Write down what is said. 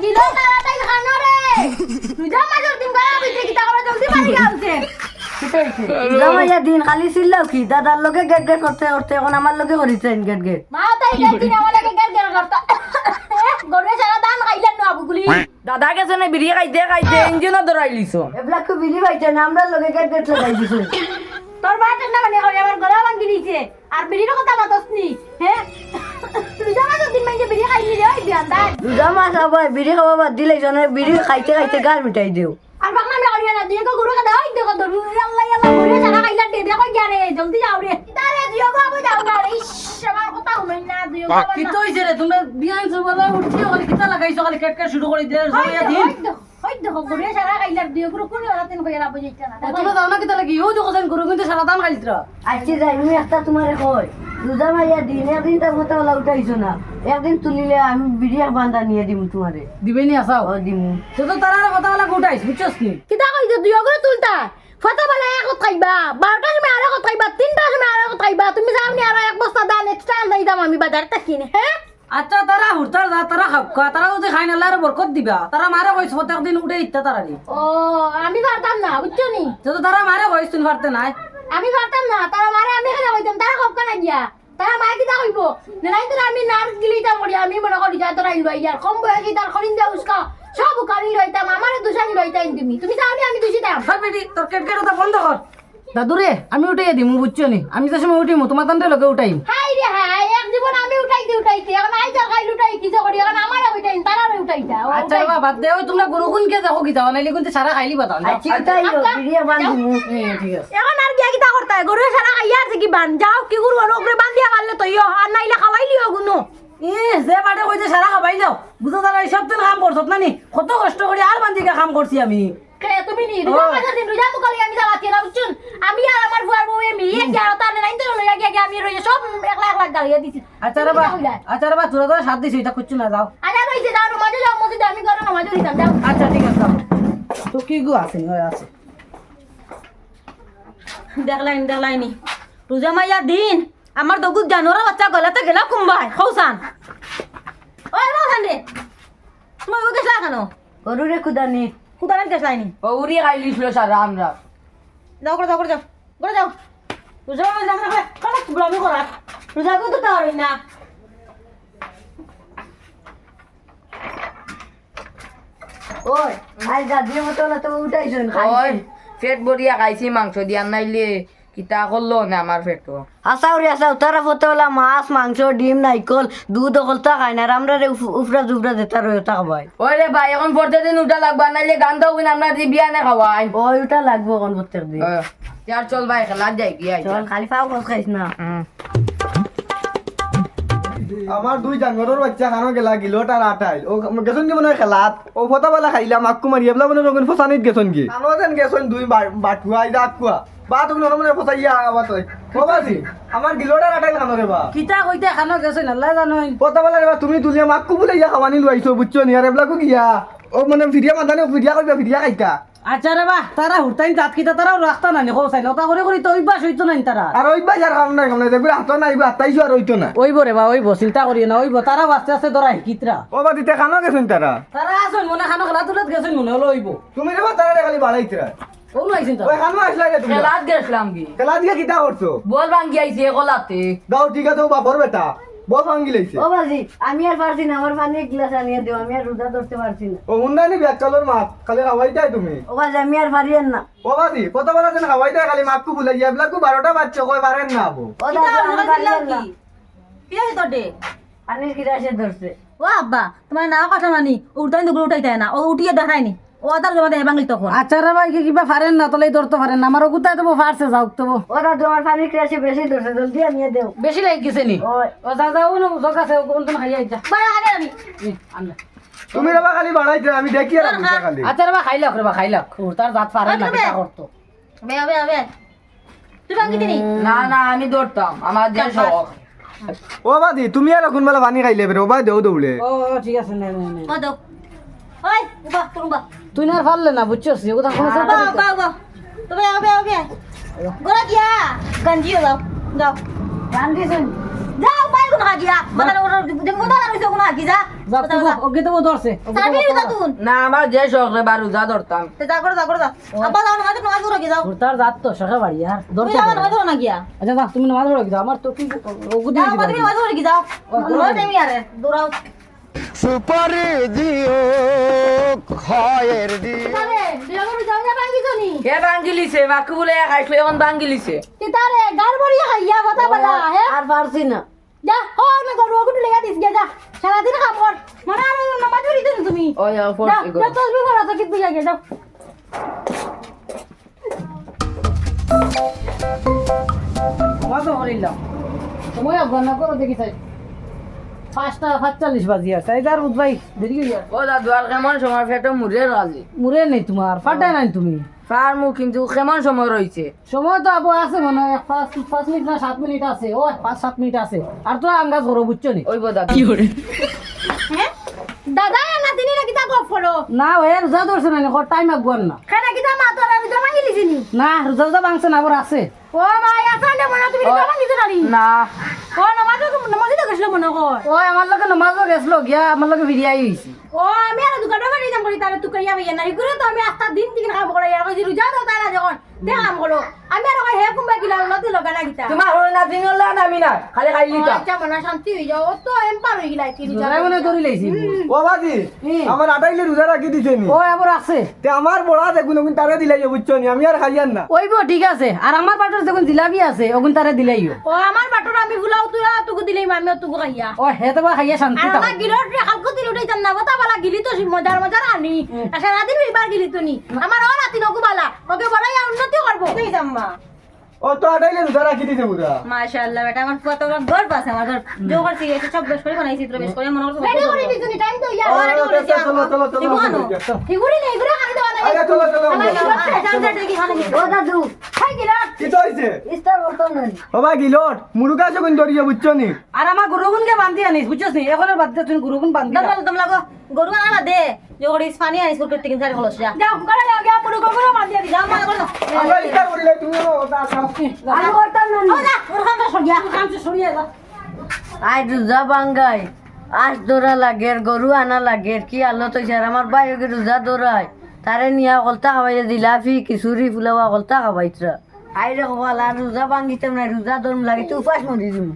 গিলো তাড়াতাড়ি খানো রে রোজা মাঝের দিন গলা বিতে কিতা করে জলদি পানি গাউছে জামাইয়া দিন খালি ছিলাও কি দাদার লগে গেট গেট করতে করতে এখন আমার লগে করিছেন গেট গেট মা তাই গেছি না আমাকে গেল গেল করতা গরে সারা দান খাইলেন না আবুগুলি দাদা গেছে না বিড়ি খাইতে খাইতে ইঞ্জিনও ধরাই লিছো এবলা কো বিলি পাইছে না আমরা লগে গেট গেট লাগাই দিছে তোর বাট না মানে করে আমার গলা ভাঙি দিছে আর বিড়ির কথা বাতসনি হ্যাঁ রোজা মাঝের দিন মাইজে বিড়ি খাইলি রে ওই বিয়ান্দার জামা সবাই বিড়ি খাওয়া বাদ দিলে জনে বিড়ি খাইতে খাইতে গাল মিটাই দেও আর বাকনা মে করিয়া না দিকে গুরু কা দাও দেখো দরু আল্লাহ আল্লাহ করে সারা খাইলা দে দেখো গিয়া রে জলদি যাও রে তারে দিও গো আবু যাও না রে ইস আমার কথা হই না দিও গো কি তো হইছে রে তুমি বিয়ান সবলা উঠছি খালি কিতা লাগাইছো খালি কেট কেট শুরু করে দিলে জামাইয়া দিন হই দেখো গুরু সারা খাইলা দিও গুরু কোন রাতেন কইরা আবু যাইতা না তুমি যাও না কিতা লাগি ও দেখো সেন গরু কিন্তু সারা দাম খাইতরা আজকে যাই আমি একটা তোমারে কই রোজা মাইয়া দিন একদিন তার কথা বলা উঠাইছো না একদিন তুলিলে আমি বিড়ি বান্ধা নিয়ে দিমু তোমারে দিবেনি আসাও ও দিমু তো তো তারা কথা বলা উঠাইছ বুঝছস কি কিতা কইছো দিও গুরু তুলতা ফটা বলে এক খাইবা 12টার সময় আর এক খাইবা 3টার সময় আর এক খাইবা তুমি সামনে আর এক বস্তা দান এক্সট্রা আনলাই দাম আমি বাজার তা কিনে হ্যাঁ আচ্ছা তারা হুরতার যা তারা খাওয়া তারা যদি খাই না আল্লাহর বরকত দিবা তারা মারে কইছ প্রত্যেক দিন উঠে ইত্তা তারানি ও আমি পারতাম না বুঝছো নি তো তারা মারে কইছ তুমি পারতে নাই আমি পারতাম না তারা মারে আমি এখানে কইতাম তারা খপকা না গিয়া তারা মাই কিতা কইব নাই তো আমি নার্স গিলিতা করি আমি মনে করি যা তোরা ইলবাই আর কম বয়সী তার খরিন দা উস্কা সব কারি লইতাম আমারে দুশানি লইতাম তুমি তাহলে আমি দুশিতাম হয় বেটি তোর কেট কেট ওটা বন্ধ কর দাদুরে আমি উঠাই দিমু বুঝছো নি আমি যে সময় উঠিমু তোমার তান্তে লগে উঠাইম হাই রে হাই এক জীবন আমি উঠাইতে এখন আই যা খাই লুটাই কি করি এখন আমারে উঠাইন তারারে উঠাইতা আচ্ছা বাবা বাদ দে ওই তোমরা গরু কোনকে যাও কি যাও নাইলে কিন্তু সারা খাইলি বাতাও না আজকে তাই বিড়ি বান্ধিমু ঠিক আছে এখন আর গিয়া কিতা করতে গরু সারা খাইয়া আছে কি বান যাও কি গরু ওপরে বান্ধিয়া পারলে তো ইয়ো আর নাইলে খাওয়াইলিও গুনো যে বাটে কইতে সারা খাবাই যাও বুঝো তারা এই সব দিন কাম করছত না নি কত কষ্ট করে আর বান্ধিকে কাম করছি আমি কে তুমি নি রোজা মাঝে দিন রোজা মুকালি আমি যাওয়াতি না বুঝছুন আমি আর আমার বুয়ার বউ মিলিয়ে গিয়া তার নাই তো লইয়া গিয়া আমি রইয়া সব একলা একলা গালিয়া দিছি আচ্ছা রে বা তোরা তো সাথ দিছি এটা কুচ্ছু না যাও আজা রইছে যাও মাঝে যাও মসজিদে আমি ঘরে নামাজ দিতাম যাও আচ্ছা ঠিক আছে যাও তো কি গো আছে ওই আছে দেখলাইনি রোজা মাইয়া দিন আমার দগুক জানোরা বাচ্চা গলাতে গেলা কুম্বাই খৌসান ওই খৌসান রে তোমার ও গেছলা কেন গরুরে কুদানি কুদারান গেছলাইনি ওরি খাইলিছিল সারা আমরা যাও করে যাও রোজা মাইয়া আমরা কত ব্লামি করা রোজা কো তো তার না ওই আই দাদির মতো না তো উঠাইছন ওই পেট ভরিয়া খাইছি মাংস দিয়া নাইলে কিতা করলো না আমার পেটও আসাউরি আসাউ তারা ফতোলা মাছ মাংস ডিম নাইকল দুধ অকলতা খাই না আমরা রে উফরা জুবরা দেতা রয় তা খাবাই ওই রে ভাই এখন পড়তে দিন উঠা লাগবা নাইলে গান দাও কিনা আমরা দি বিয়া না খাওয়াই ওই ওটা লাগবো কোন প্রত্যেক দিন ইয়ার চল ভাই খেলা যাই কি চল খালি পাও কল খাইছ না আমার দুই জানুয়ারির বাচ্চা খানো গেলা গিলোটার আটাইল ও গেছন কি মনে হয় খেলাত ও ফটাবেলা খাইলাম আকু মারি এবলা মনে রঙিন ফসানিত গেছন কি খানো যেন গেছন দুই বাটুয়া আইদা আকুয়া বা তুমি মনে ফসাইয়া আবা তই বাবাজি আমার গিলোটার আটাইল খানো রে বা কিতা কইতে খানো গেছে আল্লাহ জানোই ফটাবেলা রে বা তুমি তুলিয়া মাকু বলে ইয়া খাওয়ানি লইছো বুঝছো নি আর এবলাকু গিয়া ও মানে ভিডিও মাদানে ভিডিও কইবা ভিডিও খাইতা আচ্ছা রে বা তারা হুরতাইন জাত কিতা তারাও রাস্তা না খৌসাইন ওটা করে করে তো অভ্যাস হইতো না তারা আর ওই বাই আর খাম নাই দেখবি হাত নাই হাতাইছো আর হইতো না ওইব রে বা ওইব চিন্তা করি না ওইব তারা আস্তে আস্তে ধরা কিতরা ও বা দিতে খানো গেছন তারা তারা আসুন মনে খানো খেলা তুলত গেছেন মনে হলো ওইব তুমি রে বা তারা খালি বাড়াইতরা ওগুলো আইছেন তো ওই খানো আসলা গে তুমি খেলাত গেছিলাম কি খেলা দিয়া কিতা করছো বল ভাঙ্গি আইছে কলাতে দাও ঠিক আছে ও বাপর বেটা বল ভাঙ্গি লাইছে ও বাজি আমি আর পারছি না আমার পানি এক গ্লাস আনিয়ে দিও আমি আর রোজা ধরতে পারছি না ও উন্নয়নি ব্যাচালর মাছ খালি খাওয়াইতাই তুমি ও বাজি আমি আর পারিয়েন না ও বাদি কত বলা যেন খাওয়াইতাই খালি মাকু ভুলে গিয়ে এবলাকু 12টা বাচ্চা কই পারেন না আবু ও দাদা আমি পারিয়েন না কি আছে তোর ডে পানির গিলাসে ধরছে ও আব্বা তোমার না কথা মানি উঠাই তো উঠাইতে না ও উঠিয়ে দেখায়নি ও আদার জমা দেয় বাঙালি তখন আচ্ছা রে ভাই কিবা পারেন না তাহলে ধরতে পারেন না আমারও কোথায় দেবো পারছে যাওক তবু ও দাদা আমার পানির গিলাসে বেশি ধরছে জলদি আনিয়ে দেও বেশি লাগি গেছে নি ওই ও যা যাও না জগ আছে কোন তুমি খাইয়া যা বাড়া আগে আমি আনলে তুমি রে বা খালি বাড়াইতে আমি দেখি আর আমি খালি আচ্ছা রে বা খাইলাক রে বা খাইলাক তার জাত পারে না কিতা করতো বে তুই বাঙি দিনি না না আমি দৌড়তাম আমার যে শখ ও বাদি তুমি আর কোন বেলা পানি খাইলে বেরে ও বাই দেও দৌড়ে ও ঠিক আছে নে ও দাও ওই উবা তোর উবা তুই না আর পারলে না বুঝছস ওটা কোনো বাবা তবে আবে গোরা গিয়া গঞ্জি দাও গান দিছেন যাও বাই কোন হাগিয়া মাথা দেখো না রইছে কোন হাগি যা যা তুই ওকে তো ধরছে সাবি রুজা তুন না আমার যে শখ রে বা রোজা ধরতাম তে যা করে যা আব্বা যাও নামাজ নামাজ পড়ে যাও তার জাত তো শাখা বাড়ি আর তুমি ধরতে যাও নামাজ পড়ো না গিয়া আচ্ছা যা তুমি নামাজ পড়ে যাও আমার তো কি ওগু দিয়ে যাও দিবা তুমি নামাজ পড়ে যাও নয় টাইম আরে দৌড়াও তারে দেবর জামা ভাঙ্গিছো নি কে ভাঙ্গিলিছে মাকু বলে খাইছিল এখন ভাঙ্গিলিছে কি তারে গার বড়িয়া খাইয়া কথা বলা হে আর পারছি না যা ও আমি গরু গুটু লেগা দিস যা সারা দিন কাম কর মানে আর নামাজ পড়ি দিন তুমি ও ইয়া যা ফোর্স যা তসবি করো তো কি বুঝা গে যাও নামাজ পড়িলাম সময় গণনা করো দেখি তাই 5:45 বাজি আছে তাই তার উঠবাই দেরি হই আর ও দাদু আর কেমন সময় ফেটো মুড়ে রাজি মুরে নেই তোমার ফাটাই নাই তুমি ফার্মু কিন্তু কেমন সময় রয়েছে সময় তো আবু আছে মনে হয় 5 মিনিট না 7 মিনিট আছে ও 5-7 মিনিট আছে আর তো আঙ্গাজ করো বুঝছো নি ওই দাদু হ্যাঁ দাদা না তিনি না কিতা গপ করো না ওই রোজা ধরছে না টাইম আগুয়ার না খানা কিতা মা তোরা রোজা ভাঙ্গিলিছি নি না রোজা ভাঙছে না আবার আছে ও মা আসান্ডে মনে তুমি রোজা ভাঙ্গিছো না নি না ও নামাজ তো গেছিল মনে কর ও আমার লগে নামাজও গেছিল গিয়া আমার লগে ভিডিয়াই হইছে ও আমি আর দোকান বাড়ি যাম করি তারে তুকাইয়া ভাইয়া না এগুলো তো আমি আস্তা দিন দিন কাম করে আর কই রোজা দাও তাই না যখন তে কাম করো আমি আর কই হে কুম্বা কিলা লতি লগা না কিতা তোমার হলো না দিন হলো না আমি না খালি খাইলি তা আচ্ছা মনে শান্তি হই যাও ও তো এম্পার হই গিলা কি রোজা জোড়াই মনে ধরি লাইছি ও বাজি আমার আটাইলে রোজা রাখি দিছে নি ও আবার আছে তে আমার বড়া দেখুন ওগুন তারে দিলাই বুঝছো নি আমি আর খাইয়ান না ওইব ঠিক আছে আর আমার পাটর যখন জিলাপি আছে ওগুন তারে দিলাইও ও আমার বাটর আমি ফুলাও তুরা তুকু দিলেই আমি তুকু খাইয়া ও হেতে বা খাইয়া শান্তি আর তাও আমার গিলট রে হালকো দিল উঠাই জান না বতা বালা গিলি তো মজার মজার আনি আর সারা দিন বিবার গিলি তো নি আমার ও রাতি নকু বালা ওকে বড়াই উন্নতি করব তুই জাম্মা ও তো আটাইলে রোজা রাখি দিছে পুরা মাশাআল্লাহ বেটা আমার কত গর্ব আছে আমার ঘর জো করছি এটা সব বেশ করে বানাইছি তো বেশ করে মনে করছো রেডি করে দিছনি টাইম তো ইয়া চলো চলো চলো এগুলি নেই এগুলো খালি দেওয়া আগে চলো চলো ও দাদু খাই গিলট কি তো হইছে ইস্তার বর্তন নাই ও ভাই গিলট মুরুগা যখন দরিয়া বুঝছো নি আর আমার গুরুগুনকে বান্ধি আনিস বুঝছস নি এখন বাদ দে তুই গুরুগুন বান্ধি তোমরা লাগো গরু আনা দে জো করে পানি আনিস করে টিকিন সারি খলস যা যাও করে যাও গিয়া পুরো গগরা বাদ দিয়া যা মনে করো আমরা ইচ্ছা করিলে তুমি ওটা খাও আমি করতাম না ও যা ওর খান তো সরিয়া কামছে সরিয়ে যা আজ রোজা ভাঙ্গাই আজ দৌড়া লাগে গরু আনা লাগে কি আলো তো আমার বাইরে রোজা দৌড়ায় তারে নিয়া কলতা খাওয়াইলে জিলাপি কিশোরি ফুলাওয়া কলতা খাওয়াইতরা আইরে হওয়াল আর রোজা ভাঙ্গিতাম না রোজা দৌড় লাগে তো উপাস মরি দিম